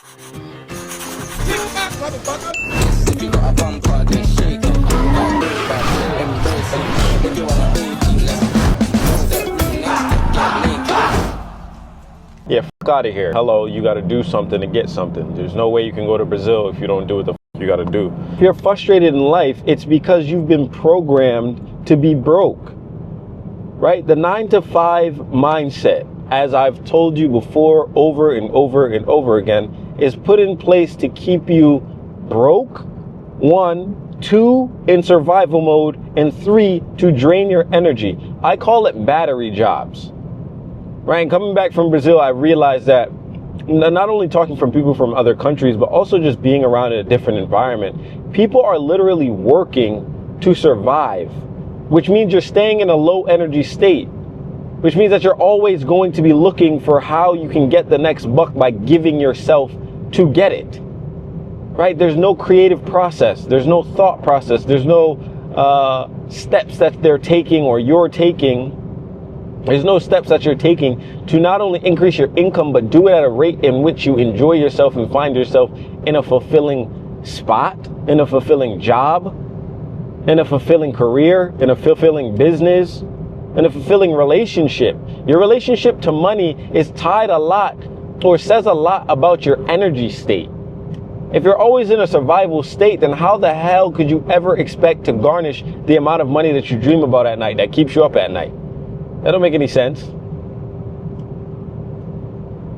If you got a bumper, then shake it. Embrace it. If you wanna be, let's go. Get naked. Yeah, fuck out of here. Hello, you gotta do something to get something. There's no way you can go to Brazil if you don't do what the fuck you gotta do. If you're frustrated in life, it's because you've been programmed to be broke, right? The 9-to-5 mindset, as I've told you before, over and over and over again, is put in place to keep you broke, 1, 2, in survival mode, and 3, to drain your energy. I call it battery jobs. Right, and coming back from Brazil, I realized that not only talking from people from other countries, but also just being around in a different environment, people are literally working to survive, which means you're staying in a low energy state, which means that you're always going to be looking for how you can get the next buck by giving yourself to get it. Right? There's no creative process. There's no thought process. There's no steps that they're taking or you're taking. There's no steps that you're taking to not only increase your income, but do it at a rate in which you enjoy yourself and find yourself in a fulfilling spot, in a fulfilling job, in a fulfilling career, in a fulfilling business, in a fulfilling relationship. Your relationship to money is tied a lot, or says a lot about your energy state. If you're always in a survival state, then how the hell could you ever expect to garnish the amount of money that you dream about at night, that keeps you up at night? That don't make any sense.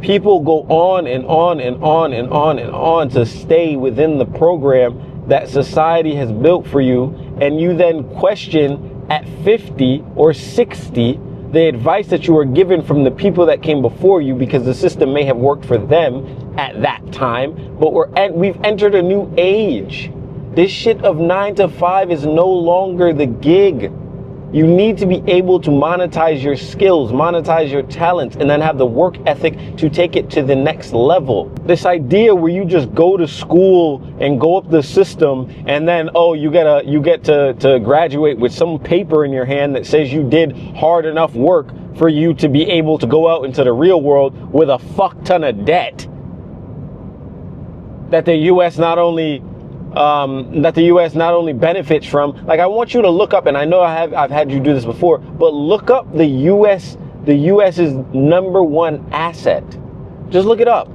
People go on and on and on and on and on to stay within the program that society has built for you, and you then question at 50 or 60 the advice that you were given from the people that came before you, because the system may have worked for them at that time, but we've entered a new age. This shit of 9 to 5 is no longer the gig. You need to be able to monetize your skills, monetize your talents, and then have the work ethic to take it to the next level. This idea where you just go to school and go up the system, and then, oh, you get to graduate with some paper in your hand that says you did hard enough work for you to be able to go out into the real world with a fuck ton of debt that the U.S. not only benefits from. Like, I want you to look up, and I know I've had you do this before, but look up the US's number one asset. Just look it up.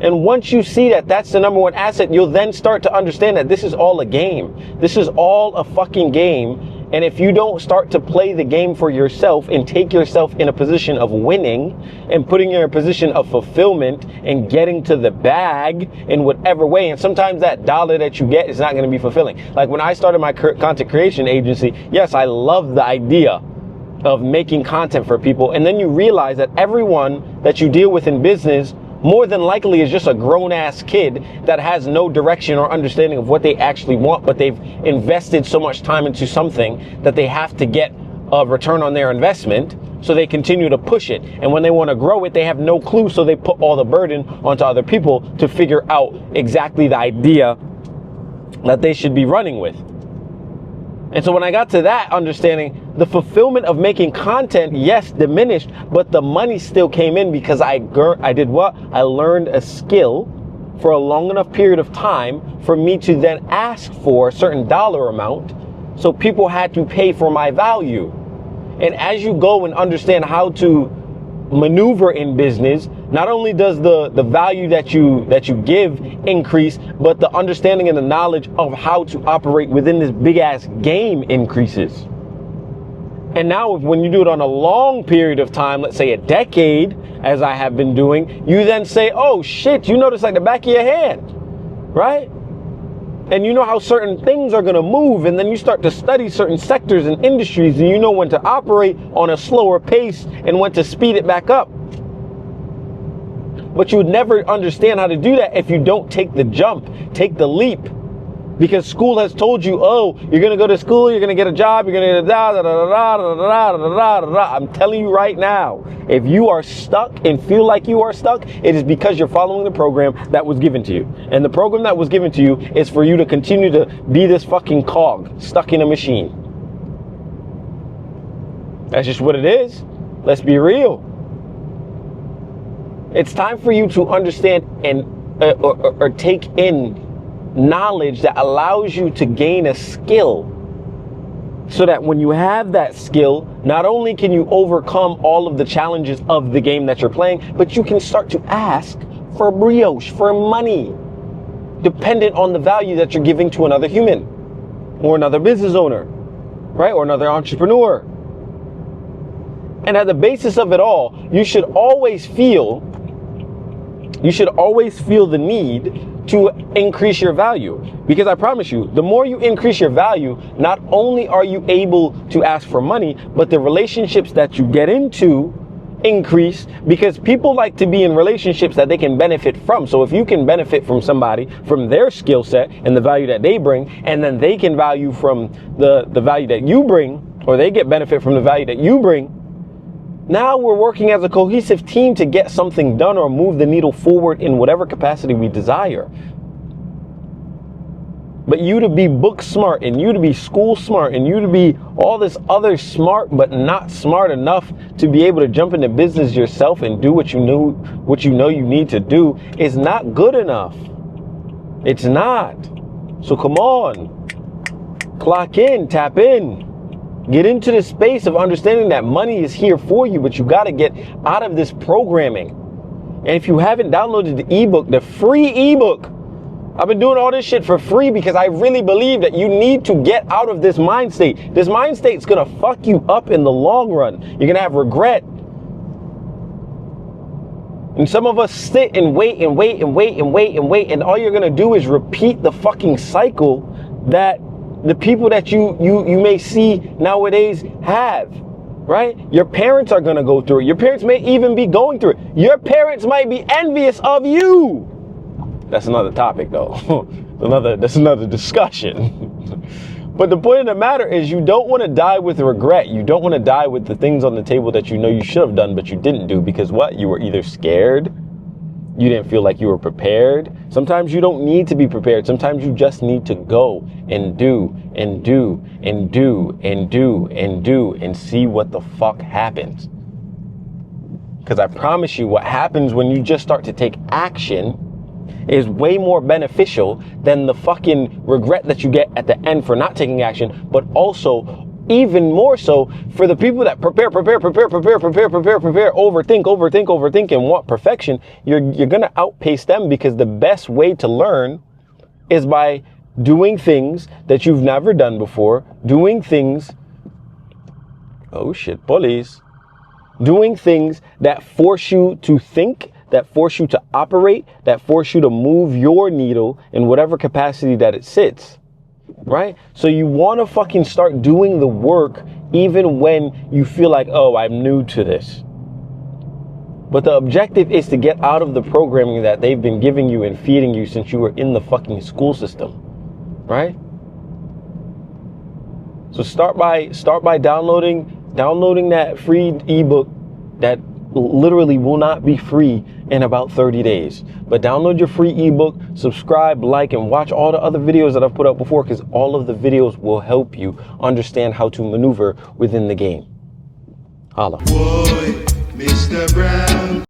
And once you see that that's the number one asset, you'll then start to understand that this is all a game. This is all a fucking game. And if you don't start to play the game for yourself and take yourself in a position of winning and putting you in a position of fulfillment and getting to the bag in whatever way, and sometimes that dollar that you get is not going to be fulfilling. Like when I started my content creation agency, yes, I love the idea of making content for people. And then you realize that everyone that you deal with in business more than likely is just a grown-ass kid that has no direction or understanding of what they actually want, but they've invested so much time into something that they have to get a return on their investment, so they continue to push it. And when they want to grow it, they have no clue, so they put all the burden onto other people to figure out exactly the idea that they should be running with. And so when I got to that understanding, the fulfillment of making content, yes, diminished, but the money still came in because I did what? I learned a skill for a long enough period of time for me to then ask for a certain dollar amount. So people had to pay for my value. And as you go and understand how to maneuver in business, not only does the value that you give increase, but the understanding and the knowledge of how to operate within this big ass game increases. And now when you do it on a long period of time, let's say a decade, as I have been doing, you then say, oh shit, you notice like the back of your hand, right? And you know how certain things are going to move, and then you start to study certain sectors and industries, and you know when to operate on a slower pace and when to speed it back up. But you would never understand how to do that if you don't take the jump, take the leap. Because school has told you, oh, you're going to go to school, you're going to get a job, you're going to get a da-da-da-da-da-da-da-da-da-da. I'm telling you right now, if you are stuck and feel like you are stuck, it is because you're following the program that was given to you. And the program that was given to you is for you to continue to be this fucking cog stuck in a machine. That's just what it is. Let's be real. It's time for you to understand and or take in knowledge that allows you to gain a skill, so that when you have that skill, not only can you overcome all of the challenges of the game that you're playing, but you can start to ask for brioche, for money, dependent on the value that you're giving to another human or another business owner, right? Or another entrepreneur. And at the basis of it all, you should always feel the need to increase your value. Because I promise you, the more you increase your value, not only are you able to ask for money, but the relationships that you get into increase, because people like to be in relationships that they can benefit from. So if you can benefit from somebody, from their skill set and the value that they bring, and then they can value from the value that you bring, or they get benefit from the value that you bring, now we're working as a cohesive team to get something done or move the needle forward in whatever capacity we desire. But you to be book smart, and you to be school smart, and you to be all this other smart but not smart enough to be able to jump into business yourself and do what you know you need to do is not good enough. It's not. So come on, clock in, tap in. Get into the space of understanding that money is here for you, but you got to get out of this programming. And if you haven't downloaded the ebook, the free ebook, I've been doing all this shit for free because I really believe that you need to get out of this mind state. This mind state is going to fuck you up in the long run. You're going to have regret. And some of us sit and wait and wait and wait and wait and wait, and all you're going to do is repeat the fucking cycle that the people that you may see nowadays have, right? Your parents are going to go through it. Your parents may even be going through it. Your parents might be envious of you. That's another topic though. That's another discussion. But the point of the matter is, you don't want to die with regret. You don't want to die with the things on the table that you know you should have done, but you didn't do because what? You were either scared, you didn't feel like you were prepared. Sometimes you don't need to be prepared. Sometimes you just need to go and do and do and do and do and do and see what the fuck happens. Because I promise you, what happens when you just start to take action is way more beneficial than the fucking regret that you get at the end for not taking action, but also even more so for the people that prepare, overthink, and want perfection. You're gonna outpace them, because the best way to learn is by doing things that you've never done before, doing things, oh shit, police, doing things that force you to think, that force you to operate, that force you to move your needle in whatever capacity that it sits, right? So you want to fucking start doing the work even when you feel like, oh, I'm new to this. But the objective is to get out of the programming that they've been giving you and feeding you since you were in the fucking school system, right? So start by downloading that free ebook that literally will not be free in about 30 days. But download your free ebook, subscribe, like, and watch all the other videos that I've put up before, because all of the videos will help you understand how to maneuver within the game. Holla. Boy, Mr. Brown.